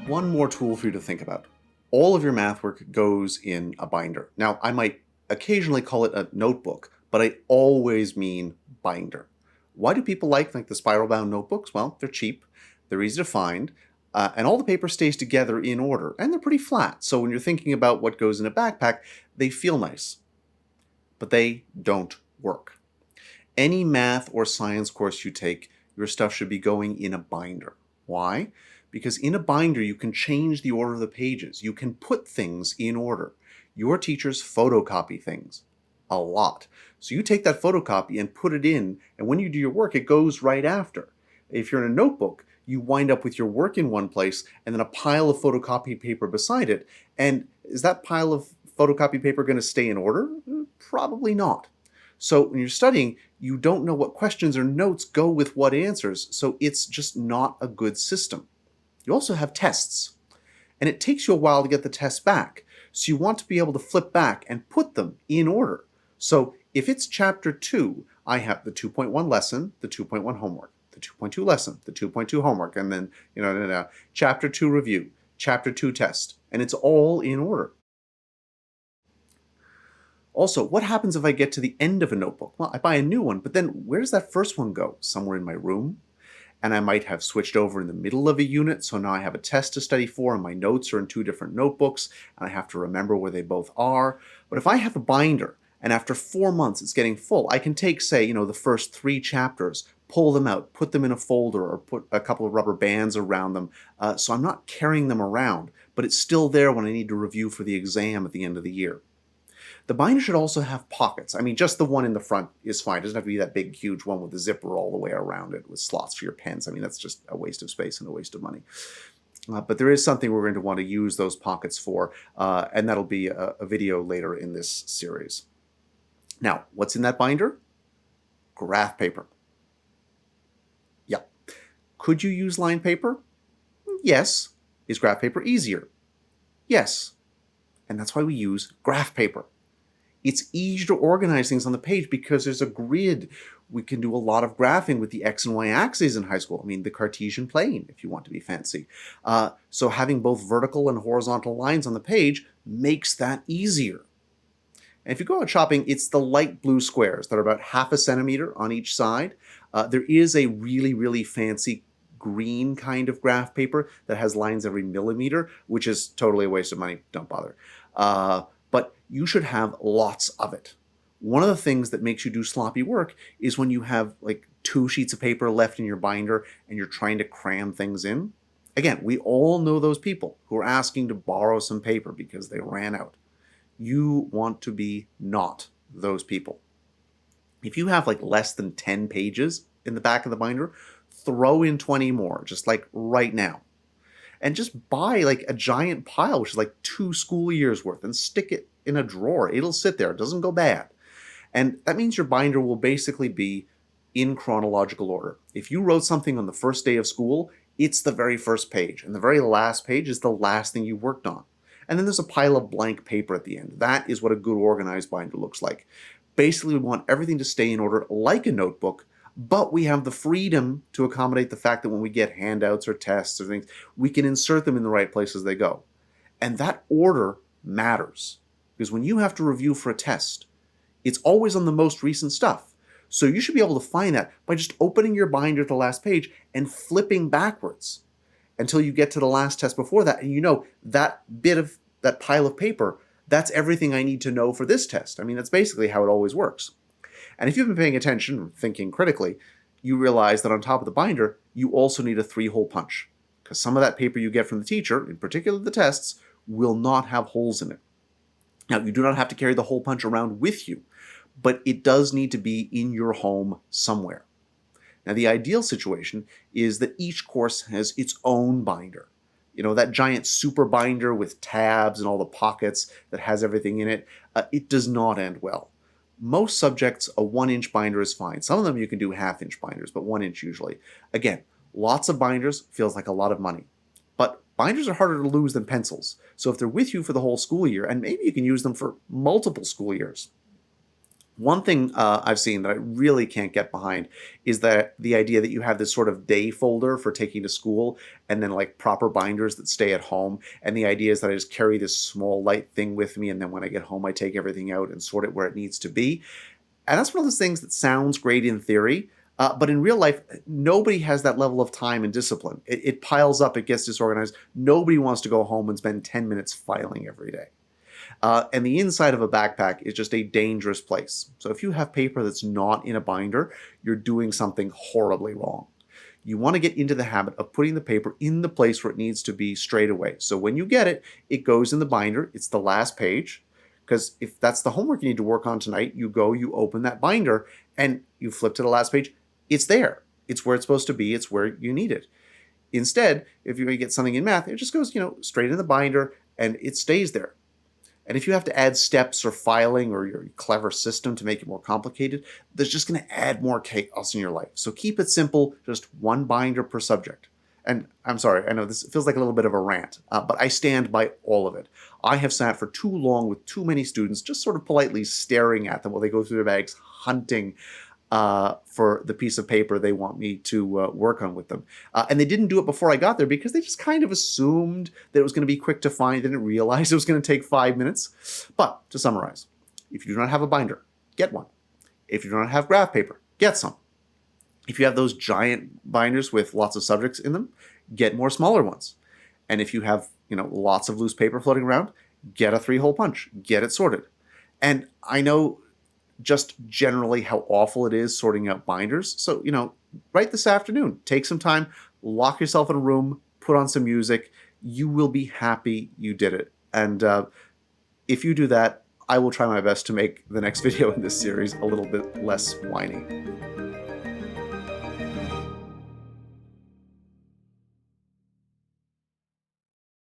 One more tool for you to think about. All of your math work goes in a binder. Now, I might occasionally call it a notebook, but I always mean binder. Why do people like the spiral-bound notebooks? Well, they're cheap, they're easy to find, and all the paper stays together in order, and they're pretty flat. So when you're thinking about what goes in a backpack, they feel nice, but they don't work. Any math or science course you take, your stuff should be going in a binder. Why? Because in a binder, you can change the order of the pages. You can put things in order. Your teachers photocopy things a lot. So you take that photocopy and put it in, and when you do your work, it goes right after. If you're in a notebook, you wind up with your work in one place and then a pile of photocopied paper beside it. And is that pile of photocopied paper going to stay in order? Probably not. So when you're studying, you don't know what questions or notes go with what answers, so it's just not a good system. You also have tests, and it takes you a while to get the tests back, so you want to be able to flip back and put them in order. So if it's chapter 2, I have the 2.1 lesson, the 2.1 homework, the 2.2 lesson, the 2.2 homework, and then chapter 2 review, chapter 2 test, and it's all in order. Also, what happens if I get to the end of a notebook? Well, I buy a new one, but then where does that first one go? Somewhere in my room? And I might have switched over in the middle of a unit, so now I have a test to study for, and my notes are in 2 different notebooks, and I have to remember where they both are. But if I have a binder, and after 4 months it's getting full, I can take, say, the first 3 chapters, pull them out, put them in a folder, or put a couple of rubber bands around them, so I'm not carrying them around, but it's still there when I need to review for the exam at the end of the year. The binder should also have pockets. I mean, just the one in the front is fine. It doesn't have to be that big, huge one with a zipper all the way around it with slots for your pens. I mean, that's just a waste of space and a waste of money. But there is something we're going to want to use those pockets for, and that'll be a video later in this series. Now, what's in that binder? Graph paper. Yeah. Could you use lined paper? Yes. Is graph paper easier? Yes. And that's why we use graph paper. It's easier to organize things on the page because there's a grid. We can do a lot of graphing with the X and Y axes in high school. I mean, the Cartesian plane, if you want to be fancy. So having both vertical and horizontal lines on the page makes that easier. And if you go out shopping, it's the light blue squares that are about 1/2 centimeter on each side. There is a really, really fancy green kind of graph paper that has lines every millimeter, which is totally a waste of money. Don't bother. But you should have lots of it. One of the things that makes you do sloppy work is when you have 2 sheets of paper left in your binder and you're trying to cram things in. Again, we all know those people who are asking to borrow some paper because they ran out. You want to be not those people. If you have less than 10 pages in the back of the binder, throw in 20 more, just right now. And just buy a giant pile, which is 2 school years worth, and stick it in a drawer. It'll sit there. It doesn't go bad. And that means your binder will basically be in chronological order. If you wrote something on the first day of school, it's the very first page. And the very last page is the last thing you worked on. And then there's a pile of blank paper at the end. That is what a good organized binder looks like. Basically, we want everything to stay in order like a notebook, but we have the freedom to accommodate the fact that when we get handouts or tests or things, we can insert them in the right place as they go. And that order matters, because when you have to review for a test, it's always on the most recent stuff. So you should be able to find that by just opening your binder at the last page and flipping backwards until you get to the last test before that. And that bit of that pile of paper, that's everything I need to know for this test. I mean, that's basically how it always works. And if you've been paying attention, thinking critically, you realize that on top of the binder, you also need a 3-hole punch, because some of that paper you get from the teacher, in particular the tests, will not have holes in it. Now, you do not have to carry the hole punch around with you, but it does need to be in your home somewhere. Now, the ideal situation is that each course has its own binder. That giant super binder with tabs and all the pockets that has everything in it, it does not end well. Most subjects, a 1-inch binder is fine. Some of them you can do 1/2-inch binders, but 1 inch usually. Again, lots of binders feels like a lot of money. But binders are harder to lose than pencils. So if they're with you for the whole school year, and maybe you can use them for multiple school years, One thing I've seen that I really can't get behind is that the idea that you have this sort of day folder for taking to school and then like proper binders that stay at home. And the idea is that I just carry this small light thing with me. And then when I get home, I take everything out and sort it where it needs to be. And that's one of those things that sounds great in theory. But in real life, nobody has that level of time and discipline. It piles up, it gets disorganized. Nobody wants to go home and spend 10 minutes filing every day. And the inside of a backpack is just a dangerous place. So if you have paper that's not in a binder, you're doing something horribly wrong. You want to get into the habit of putting the paper in the place where it needs to be straight away. So when you get it, it goes in the binder. It's the last page. Because if that's the homework you need to work on tonight, you go, you open that binder, and you flip to the last page. It's there. It's where it's supposed to be. It's where you need it. Instead, if you get something in math, it just goes, straight in the binder, and it stays there. And if you have to add steps or filing or your clever system to make it more complicated, that's just going to add more chaos in your life. So keep it simple, just one binder per subject. And I'm sorry, I know this feels like a little bit of a rant, but I stand by all of it. I have sat for too long with too many students, just sort of politely staring at them while they go through their bags, hunting for the piece of paper they want me to work on with them. And they didn't do it before I got there because they just kind of assumed that it was going to be quick to find. They didn't realize it was going to take 5 minutes. But to summarize, if you do not have a binder, get one. If you do not have graph paper, get some. If you have those giant binders with lots of subjects in them, get more smaller ones. And if you have, lots of loose paper floating around, get a 3-hole punch, get it sorted. And I know just generally how awful it is sorting out binders. So, right this afternoon, take some time, lock yourself in a room, put on some music. You will be happy you did it. And if you do that, I will try my best to make the next video in this series a little bit less whiny.